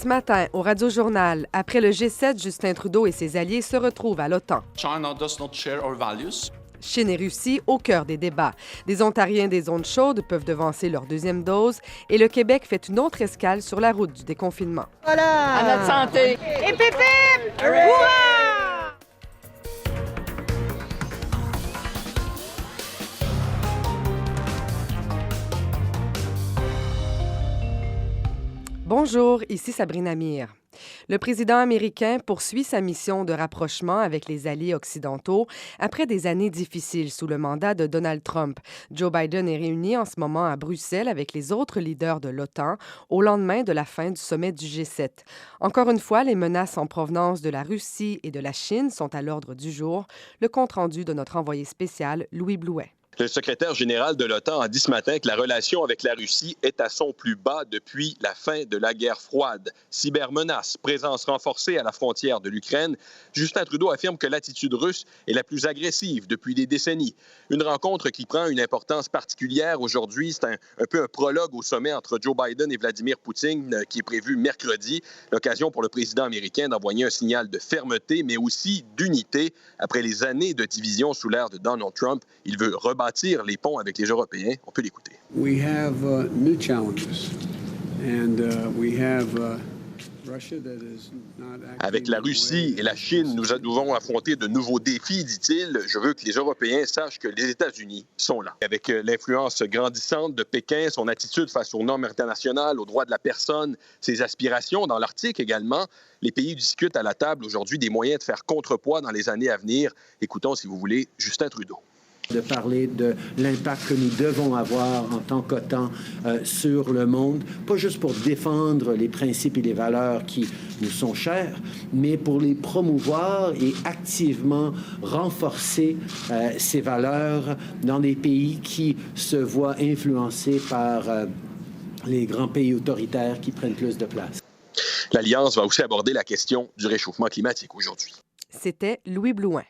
Ce matin, au Radio-Journal, après le G7, Justin Trudeau et ses alliés se retrouvent à l'OTAN. China does not share our values. Chine et Russie au cœur des débats. Des Ontariens des zones chaudes peuvent devancer leur deuxième dose et le Québec fait une autre escale sur la route du déconfinement. Voilà! À notre santé! Et pépé! Hurrah! Bonjour, ici Sabrina Mir. Le président américain poursuit sa mission de rapprochement avec les alliés occidentaux après des années difficiles sous le mandat de Donald Trump. Joe Biden est réuni en ce moment à Bruxelles avec les autres leaders de l'OTAN au lendemain de la fin du sommet du G7. Encore une fois, les menaces en provenance de la Russie et de la Chine sont à l'ordre du jour. Le compte-rendu de notre envoyé spécial, Louis Blouet. Le secrétaire général de l'OTAN a dit ce matin que la relation avec la Russie est à son plus bas depuis la fin de la guerre froide. Cybermenaces, présence renforcée à la frontière de l'Ukraine. Justin Trudeau affirme que l'attitude russe est la plus agressive depuis des décennies. Une rencontre qui prend une importance particulière aujourd'hui. C'est un peu un prologue au sommet entre Joe Biden et Vladimir Poutine qui est prévu mercredi. L'occasion pour le président américain d'envoyer un signal de fermeté, mais aussi d'unité. Après les années de division sous l'ère de Donald Trump, il veut rebâtir les ponts avec les Européens. On peut l'écouter. We have new challenges and we have Russia that is not Avec la Russie et la Chine, nous devons affronter de nouveaux défis, dit-il. Je veux que les Européens sachent que les États-Unis sont là. Avec l'influence grandissante de Pékin, son attitude face aux normes internationales, aux droits de la personne, ses aspirations dans l'Arctique également, les pays discutent à la table aujourd'hui des moyens de faire contrepoids dans les années à venir. Écoutons, si vous voulez, Justin Trudeau. De parler de l'impact que nous devons avoir en tant qu'OTAN sur le monde, pas juste pour défendre les principes et les valeurs qui nous sont chers, mais pour les promouvoir et activement renforcer ces valeurs dans des pays qui se voient influencés par les grands pays autoritaires qui prennent plus de place. L'Alliance va aussi aborder la question du réchauffement climatique aujourd'hui. C'était Louis Blouin.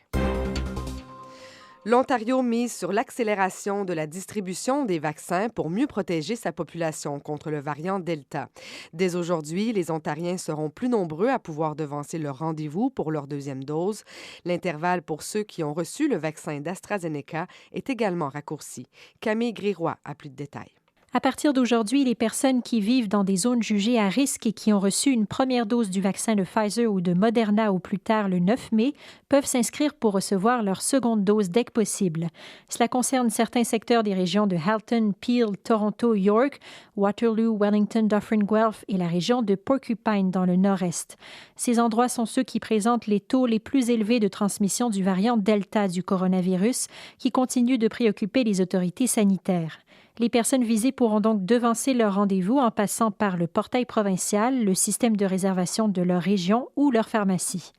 L'Ontario mise sur l'accélération de la distribution des vaccins pour mieux protéger sa population contre le variant Delta. Dès aujourd'hui, les Ontariens seront plus nombreux à pouvoir devancer leur rendez-vous pour leur deuxième dose. L'intervalle pour ceux qui ont reçu le vaccin d'AstraZeneca est également raccourci. Camille Gréroy a plus de détails. À partir d'aujourd'hui, les personnes qui vivent dans des zones jugées à risque et qui ont reçu une première dose du vaccin de Pfizer ou de Moderna au plus tard le 9 mai peuvent s'inscrire pour recevoir leur seconde dose dès que possible. Cela concerne certains secteurs des régions de Halton, Peel, Toronto, York, Waterloo, Wellington, Dufferin-Guelph et la région de Porcupine dans le nord-est. Ces endroits sont ceux qui présentent les taux les plus élevés de transmission du variant Delta du coronavirus qui continue de préoccuper les autorités sanitaires. Les personnes visées pourront donc devancer leur rendez-vous en passant par le portail provincial, le système de réservation de leur région ou leur pharmacie.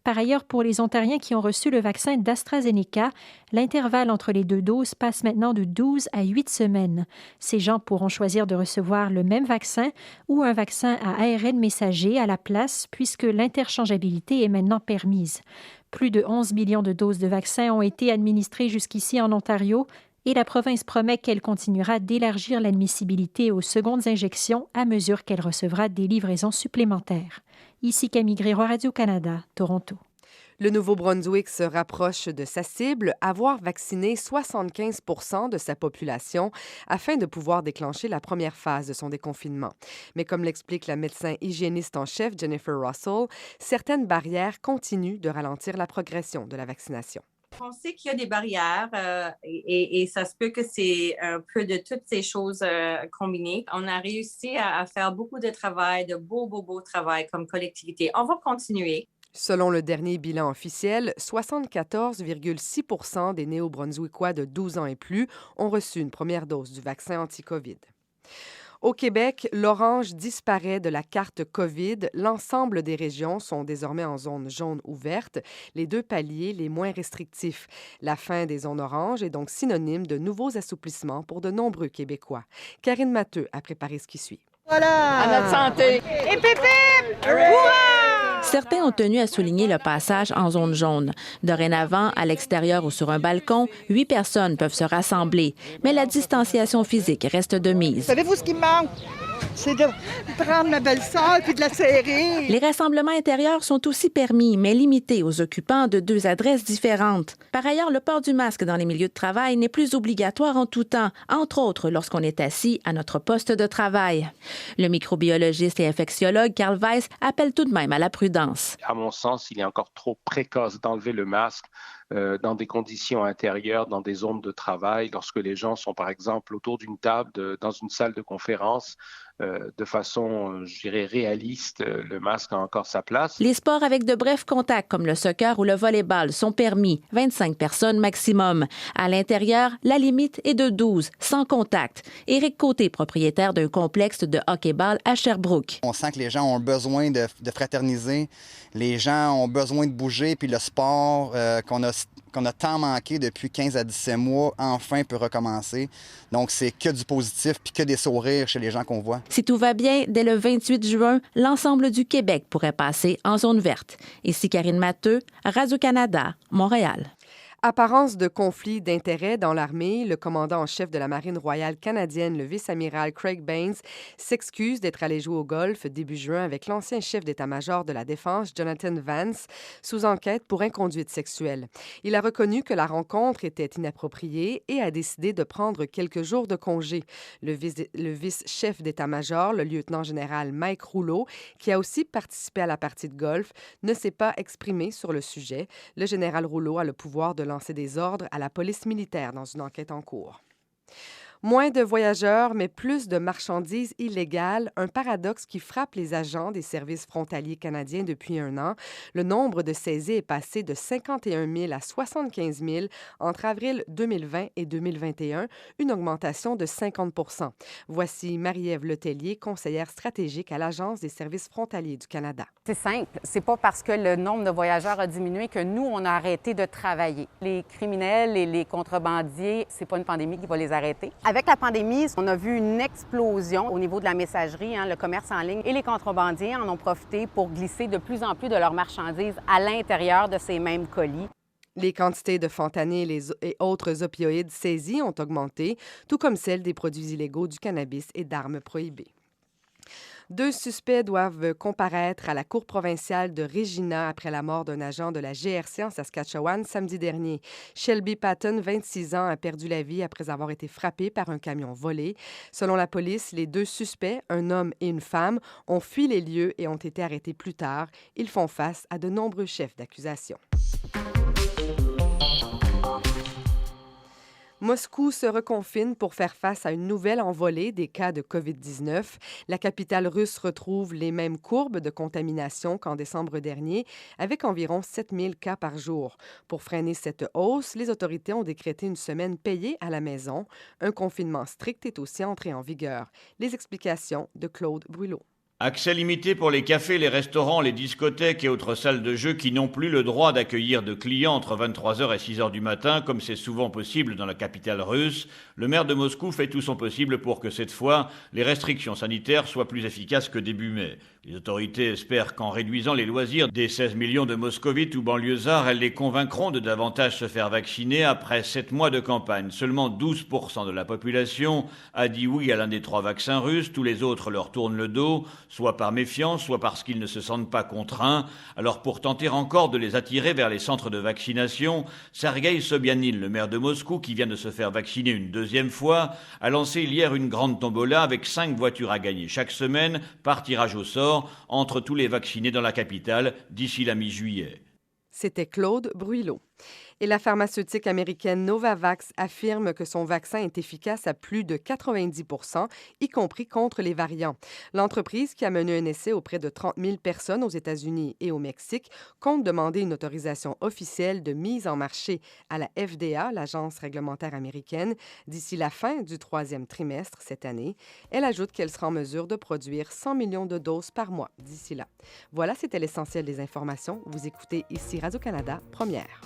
Par ailleurs, pour les Ontariens qui ont reçu le vaccin d'AstraZeneca, l'intervalle entre les deux doses passe maintenant de 12 à 8 semaines. Ces gens pourront choisir de recevoir le même vaccin ou un vaccin à ARN messager à la place, puisque l'interchangeabilité est maintenant permise. Plus de 11 millions de doses de vaccins ont été administrées jusqu'ici en Ontario, et la province promet qu'elle continuera d'élargir l'admissibilité aux secondes injections à mesure qu'elle recevra des livraisons supplémentaires. Ici Camille Gréroy, Radio-Canada, Toronto. Le Nouveau-Brunswick se rapproche de sa cible, avoir vacciné 75 % de sa population afin de pouvoir déclencher la première phase de son déconfinement. Mais comme l'explique la médecin hygiéniste en chef Jennifer Russell, certaines barrières continuent de ralentir la progression de la vaccination. On sait qu'il y a des barrières et ça se peut que c'est un peu de toutes ces choses combinées. On a réussi à faire beaucoup de travail, de beau travail comme collectivité. On va continuer. Selon le dernier bilan officiel, 74,6 % des Néo-Brunswickois de 12 ans et plus ont reçu une première dose du vaccin anti-COVID. Au Québec, l'orange disparaît de la carte COVID. L'ensemble des régions sont désormais en zone jaune ou verte, les deux paliers les moins restrictifs. La fin des zones oranges est donc synonyme de nouveaux assouplissements pour de nombreux Québécois. Karine Matteux a préparé ce qui suit. Voilà! À notre santé! Et pépé! Hurrah! Certains ont tenu à souligner le passage en zone jaune. Dorénavant, à l'extérieur ou sur un balcon, 8 personnes peuvent se rassembler, mais la distanciation physique reste de mise. Savez-vous ce qui me manque? c'est de prendre ma belle-sœur puis de la serrer. Les rassemblements intérieurs sont aussi permis, mais limités aux occupants de 2 adresses différentes. Par ailleurs, le port du masque dans les milieux de travail n'est plus obligatoire en tout temps, entre autres lorsqu'on est assis à notre poste de travail. Le microbiologiste et infectiologue Carl Weiss appelle tout de même à la prudence. À mon sens, il est encore trop précoce d'enlever le masque dans des conditions intérieures, dans des zones de travail, lorsque les gens sont, par exemple, autour d'une table dans une salle de conférence. De façon, je dirais, réaliste, le masque a encore sa place. Les sports avec de brefs contacts, comme le soccer ou le volleyball, sont permis, 25 personnes maximum. À l'intérieur, la limite est de 12, sans contact. Éric Côté, propriétaire d'un complexe de hockey-ball à Sherbrooke. On sent que les gens ont besoin de fraterniser, les gens ont besoin de bouger, puis le sport qu'on a tant manqué depuis 15 à 17 mois, enfin peut recommencer. Donc, c'est que du positif puis que des sourires chez les gens qu'on voit. Si tout va bien, dès le 28 juin, l'ensemble du Québec pourrait passer en zone verte. Ici Karine Matteux, Radio-Canada, Montréal. Apparence de conflit d'intérêts dans l'armée, le commandant en chef de la Marine royale canadienne, le vice-amiral Craig Baines, s'excuse d'être allé jouer au golf début juin avec l'ancien chef d'état-major de la Défense, Jonathan Vance, sous enquête pour inconduite sexuelle. Il a reconnu que la rencontre était inappropriée et a décidé de prendre quelques jours de congé. Le vice-chef d'état-major, le lieutenant-général Mike Rouleau, qui a aussi participé à la partie de golf, ne s'est pas exprimé sur le sujet. Le général Rouleau a le pouvoir de lancer des ordres à la police militaire dans une enquête en cours. Moins de voyageurs, mais plus de marchandises illégales, un paradoxe qui frappe les agents des services frontaliers canadiens depuis un an. Le nombre de saisies est passé de 51 000 à 75 000 entre avril 2020 et 2021, une augmentation de 50 %. Voici Marie-Ève Letellier, conseillère stratégique à l'Agence des services frontaliers du Canada. C'est simple, c'est pas parce que le nombre de voyageurs a diminué que nous, on a arrêté de travailler. Les criminels et les contrebandiers, c'est pas une pandémie qui va les arrêter. Avec la pandémie, on a vu une explosion au niveau de la messagerie, le commerce en ligne, et les contrebandiers en ont profité pour glisser de plus en plus de leurs marchandises à l'intérieur de ces mêmes colis. Les quantités de fentanyl et autres opioïdes saisis ont augmenté, tout comme celles des produits illégaux, du cannabis et d'armes prohibées. 2 suspects doivent comparaître à la Cour provinciale de Regina après la mort d'un agent de la GRC en Saskatchewan samedi dernier. Shelby Patton, 26 ans, a perdu la vie après avoir été frappé par un camion volé. Selon la police, les 2 suspects, un homme et une femme, ont fui les lieux et ont été arrêtés plus tard. Ils font face à de nombreux chefs d'accusation. Moscou se reconfine pour faire face à une nouvelle envolée des cas de COVID-19. La capitale russe retrouve les mêmes courbes de contamination qu'en décembre dernier, avec environ 7 000 cas par jour. Pour freiner cette hausse, les autorités ont décrété une semaine payée à la maison. Un confinement strict est aussi entré en vigueur. Les explications de Claude Brulot. Accès limité pour les cafés, les restaurants, les discothèques et autres salles de jeu qui n'ont plus le droit d'accueillir de clients entre 23h et 6h du matin, comme c'est souvent possible dans la capitale russe. Le maire de Moscou fait tout son possible pour que cette fois, les restrictions sanitaires soient plus efficaces que début mai. Les autorités espèrent qu'en réduisant les loisirs des 16 millions de moscovites ou banlieusards, elles les convaincront de davantage se faire vacciner après 7 mois de campagne. Seulement 12% de la population a dit oui à l'un des 3 vaccins russes. Tous les autres leur tournent le dos, soit par méfiance, soit parce qu'ils ne se sentent pas contraints. Alors pour tenter encore de les attirer vers les centres de vaccination, Sergueï Sobyanin, le maire de Moscou, qui vient de se faire vacciner une 2e fois, a lancé hier une grande tombola avec 5 voitures à gagner chaque semaine par tirage au sort entre tous les vaccinés dans la capitale d'ici la mi-juillet. C'était Claude Brulot. Et la pharmaceutique américaine Novavax affirme que son vaccin est efficace à plus de 90 %, y compris contre les variants. L'entreprise, qui a mené un essai auprès de 30 000 personnes aux États-Unis et au Mexique, compte demander une autorisation officielle de mise en marché à la FDA, l'agence réglementaire américaine, d'ici la fin du 3e trimestre cette année. Elle ajoute qu'elle sera en mesure de produire 100 millions de doses par mois d'ici là. Voilà, c'était l'essentiel des informations. Vous écoutez ici Radio-Canada, première.